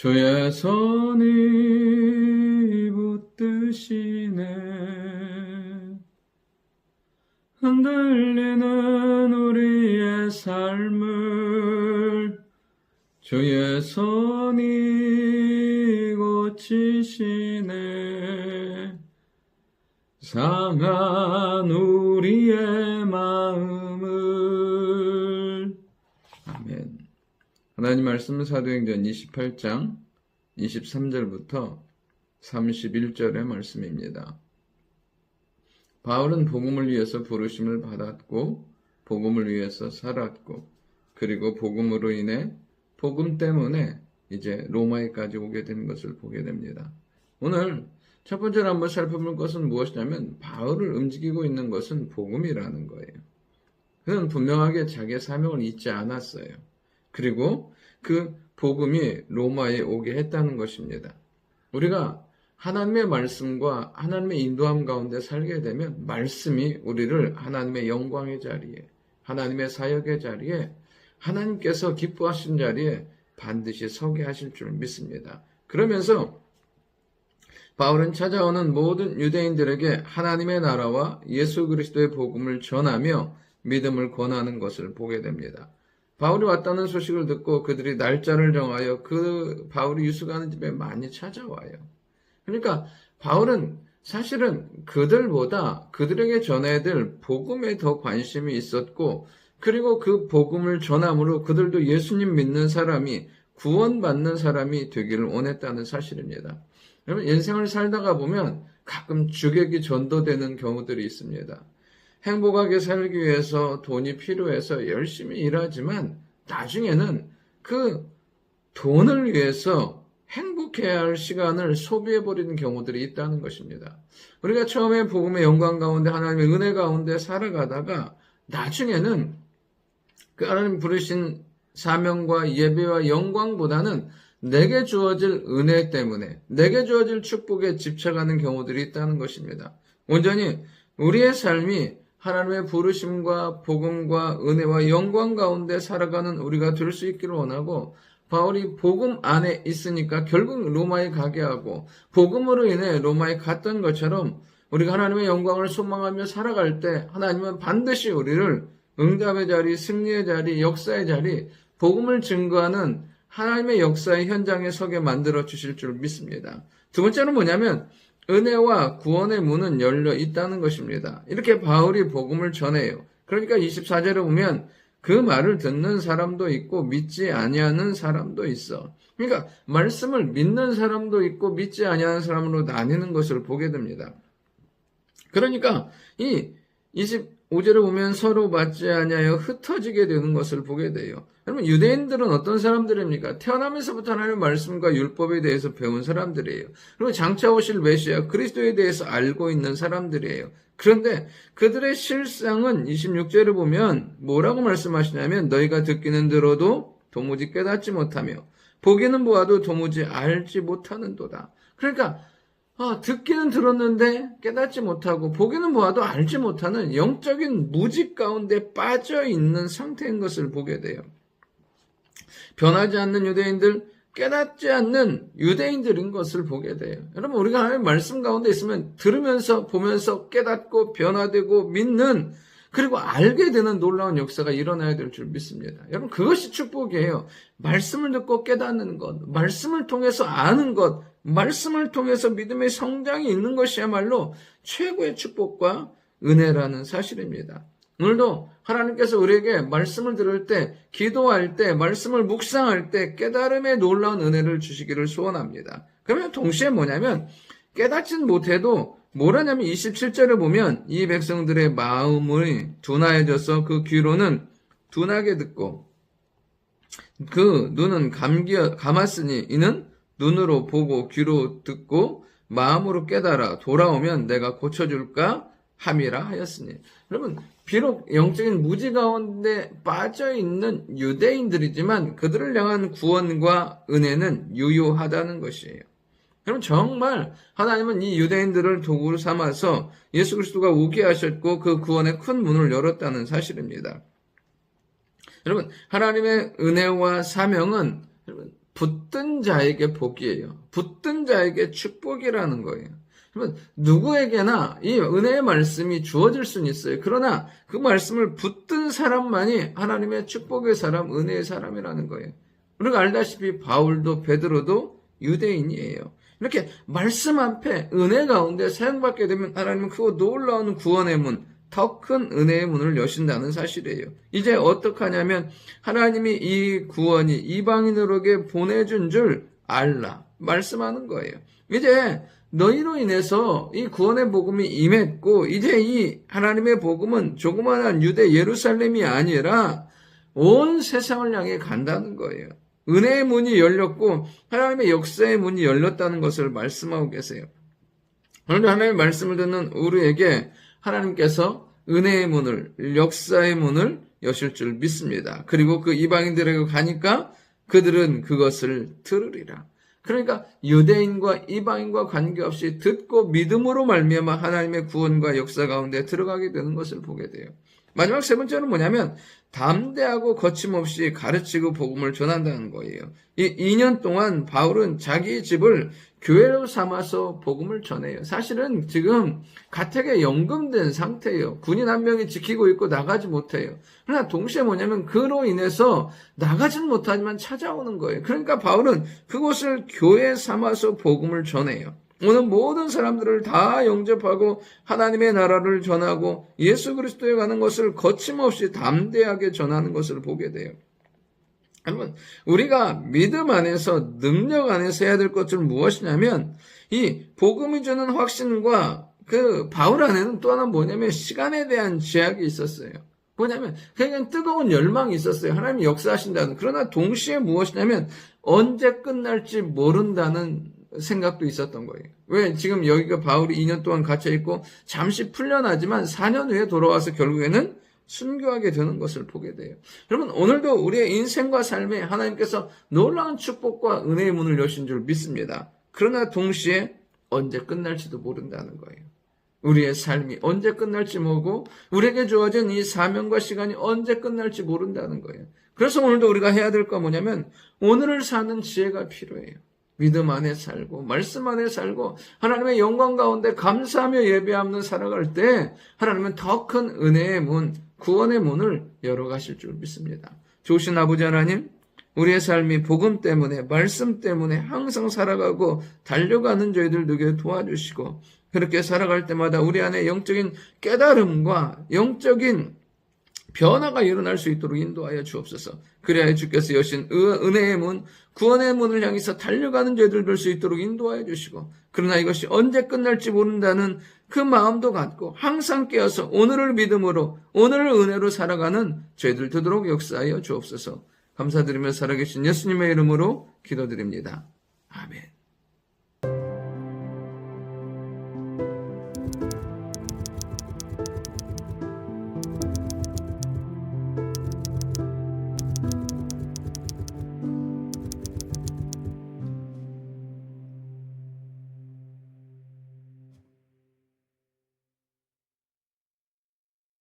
주의 손이 붙드시네. 흔들리는 우리의 삶을 주의 손이 고치시네. 상한 우리의 마음을. 아멘. 하나님 말씀은 사도행전 28장 23절부터 31절의 말씀입니다. 바울은 복음을 위해서 부르심을 받았고 복음을 위해서 살았고 그리고 복음으로 인해 복음 때문에 이제 로마에까지 오게 된 것을 보게 됩니다. 오늘 첫 번째로 한번 살펴볼 것은 무엇이냐면 바울을 움직이고 있는 것은 복음이라는 거예요. 그는 분명하게 자기의 사명을 잊지 않았어요. 그리고 그 복음이 로마에 오게 했다는 것입니다. 우리가 하나님의 말씀과 하나님의 인도함 가운데 살게 되면 말씀이 우리를 하나님의 영광의 자리에, 하나님의 사역의 자리에, 하나님께서 기뻐하신 자리에 반드시 서게 하실 줄 믿습니다. 그러면서 바울은 찾아오는 모든 유대인들에게 하나님의 나라와 예수 그리스도의 복음을 전하며 믿음을 권하는 것을 보게 됩니다. 바울이 왔다는 소식을 듣고 그들이 날짜를 정하여 그 바울이 유숙하는 집에 많이 찾아와요. 그러니까 바울은 사실은 그들보다 그들에게 전해야 될 복음에 더 관심이 있었고 그리고 그 복음을 전함으로 그들도 예수님 믿는 사람이 구원받는 사람이 되기를 원했다는 사실입니다. 여러분 인생을 살다가 보면 가끔 주객이 전도되는 경우들이 있습니다. 행복하게 살기 위해서 돈이 필요해서 열심히 일하지만 나중에는 그 돈을 위해서 행복해야 할 시간을 소비해버리는 경우들이 있다는 것입니다. 우리가 처음에 복음의 영광 가운데 하나님의 은혜 가운데 살아가다가 나중에는 그 하나님 부르신 사명과 예배와 영광보다는 내게 주어질 은혜 때문에 내게 주어질 축복에 집착하는 경우들이 있다는 것입니다. 온전히 우리의 삶이 하나님의 부르심과 복음과 은혜와 영광 가운데 살아가는 우리가 될 수 있기를 원하고 바울이 복음 안에 있으니까 결국 로마에 가게 하고 복음으로 인해 로마에 갔던 것처럼 우리가 하나님의 영광을 소망하며 살아갈 때 하나님은 반드시 우리를 응답의 자리, 승리의 자리, 역사의 자리, 복음을 증거하는 하나님의 역사의 현장에 서게 만들어 주실 줄 믿습니다. 두 번째는 뭐냐면 은혜와 구원의 문은 열려 있다는 것입니다. 이렇게 바울이 복음을 전해요. 그러니까 24절에 보면 그 말을 듣는 사람도 있고 믿지 아니하는 사람도 있어. 그러니까 말씀을 믿는 사람도 있고 믿지 아니하는 사람으로 나뉘는 것을 보게 됩니다. 그러니까 이 25절에 보면 서로 맞지 아니하여 흩어지게 되는 것을 보게 돼요. 여러분 유대인들은 어떤 사람들입니까? 태어나면서부터 하나님의 말씀과 율법에 대해서 배운 사람들이에요. 그리고 장차 오실 메시아 그리스도에 대해서 알고 있는 사람들이에요. 그런데 그들의 실상은 26절에 보면 뭐라고 말씀하시냐면 너희가 듣기는 들어도 도무지 깨닫지 못하며 보기는 보아도 도무지 알지 못하는도다. 그러니까 듣기는 들었는데 깨닫지 못하고 보기는 보아도 알지 못하는 영적인 무직 가운데 빠져있는 상태인 것을 보게 돼요. 변하지 않는 유대인들, 깨닫지 않는 유대인들인 것을 보게 돼요. 여러분 우리가 하나님의 말씀 가운데 있으면 들으면서 보면서 깨닫고 변화되고 믿는 그리고 알게 되는 놀라운 역사가 일어나야 될 줄 믿습니다. 여러분 그것이 축복이에요. 말씀을 듣고 깨닫는 것, 말씀을 통해서 아는 것, 말씀을 통해서 믿음의 성장이 있는 것이야말로 최고의 축복과 은혜라는 사실입니다. 오늘도 하나님께서 우리에게 말씀을 들을 때, 기도할 때, 말씀을 묵상할 때 깨달음의 놀라운 은혜를 주시기를 소원합니다. 그러면 동시에 뭐냐면 깨닫진 못해도 뭐라냐면 27절에 보면 이 백성들의 마음이 둔하여져서 그 귀로는 둔하게 듣고 그 눈은 감았으니 이는 눈으로 보고 귀로 듣고 마음으로 깨달아 돌아오면 내가 고쳐줄까 함이라 하였으니. 여러분 비록 영적인 무지 가운데 빠져있는 유대인들이지만 그들을 향한 구원과 은혜는 유효하다는 것이에요. 여러분 정말 하나님은 이 유대인들을 도구로 삼아서 예수 그리스도가 오게 하셨고 그 구원의 큰 문을 열었다는 사실입니다. 여러분 하나님의 은혜와 사명은 여러분 붙든 자에게 복이에요. 붙든 자에게 축복이라는 거예요. 그러면 누구에게나 이 은혜의 말씀이 주어질 수는 있어요. 그러나 그 말씀을 붙든 사람만이 하나님의 축복의 사람, 은혜의 사람이라는 거예요. 우리가 알다시피 바울도 베드로도 유대인이에요. 이렇게 말씀 앞에 은혜 가운데 사용받게 되면 하나님은 그 놀라운 구원의 문, 더 큰 은혜의 문을 여신다는 사실이에요. 이제 어떻게 하냐면 하나님이 이 구원이 이방인으로게 보내준 줄 알라 말씀하는 거예요. 이제 너희로 인해서 이 구원의 복음이 임했고 이제 이 하나님의 복음은 조그마한 유대 예루살렘이 아니라 온 세상을 향해 간다는 거예요. 은혜의 문이 열렸고 하나님의 역사의 문이 열렸다는 것을 말씀하고 계세요. 오늘 하나님의 말씀을 듣는 우리에게 하나님께서 은혜의 문을, 역사의 문을 여실 줄 믿습니다. 그리고 그 이방인들에게 가니까 그들은 그것을 들으리라. 그러니까 유대인과 이방인과 관계없이 듣고 믿음으로 말미암아 하나님의 구원과 역사 가운데 들어가게 되는 것을 보게 돼요. 마지막 세 번째는 뭐냐면 담대하고 거침없이 가르치고 복음을 전한다는 거예요. 이 2년 동안 바울은 자기 집을 교회로 삼아서 복음을 전해요. 사실은 지금 가택에 연금된 상태예요. 군인 한 명이 지키고 있고 나가지 못해요. 그러나 동시에 뭐냐면 그로 인해서 나가지는 못하지만 찾아오는 거예요. 그러니까 바울은 그곳을 교회 삼아서 복음을 전해요. 오늘 모든 사람들을 다 영접하고 하나님의 나라를 전하고 예수 그리스도에 가는 것을 거침없이 담대하게 전하는 것을 보게 돼요. 여러분, 우리가 믿음 안에서 능력 안에서 해야 될 것은 무엇이냐면 이 복음이 주는 확신과 그 바울 안에는 또 하나 뭐냐면 시간에 대한 제약이 있었어요. 뭐냐면 그냥 뜨거운 열망이 있었어요. 하나님이 역사하신다는. 그러나 동시에 무엇이냐면 언제 끝날지 모른다는 생각도 있었던 거예요. 왜? 지금 여기가 바울이 2년 동안 갇혀있고 잠시 풀려나지만 4년 후에 돌아와서 결국에는 순교하게 되는 것을 보게 돼요. 여러분, 오늘도 우리의 인생과 삶에 하나님께서 놀라운 축복과 은혜의 문을 여신 줄 믿습니다. 그러나 동시에 언제 끝날지도 모른다는 거예요. 우리의 삶이 언제 끝날지 모르고 우리에게 주어진 이 사명과 시간이 언제 끝날지 모른다는 거예요. 그래서 오늘도 우리가 해야 될 거 뭐냐면 오늘을 사는 지혜가 필요해요. 믿음 안에 살고 말씀 안에 살고 하나님의 영광 가운데 감사하며 예배하며 살아갈 때 하나님은 더 큰 은혜의 문, 구원의 문을 열어가실 줄 믿습니다. 좋으신 아버지 하나님, 우리의 삶이 복음 때문에 말씀 때문에 항상 살아가고 달려가는 저희들 되게 도와주시고 그렇게 살아갈 때마다 우리 안에 영적인 깨달음과 영적인 변화가 일어날 수 있도록 인도하여 주옵소서. 그래야 주께서 여신 은혜의 문, 구원의 문을 향해서 달려가는 저희들 볼 수 있도록 인도하여 주시고 그러나 이것이 언제 끝날지 모른다는 그 마음도 갖고 항상 깨어서 오늘을 믿음으로 오늘을 은혜로 살아가는 저희들 되도록 역사하여 주옵소서. 감사드리며 살아계신 예수님의 이름으로 기도드립니다. 아멘.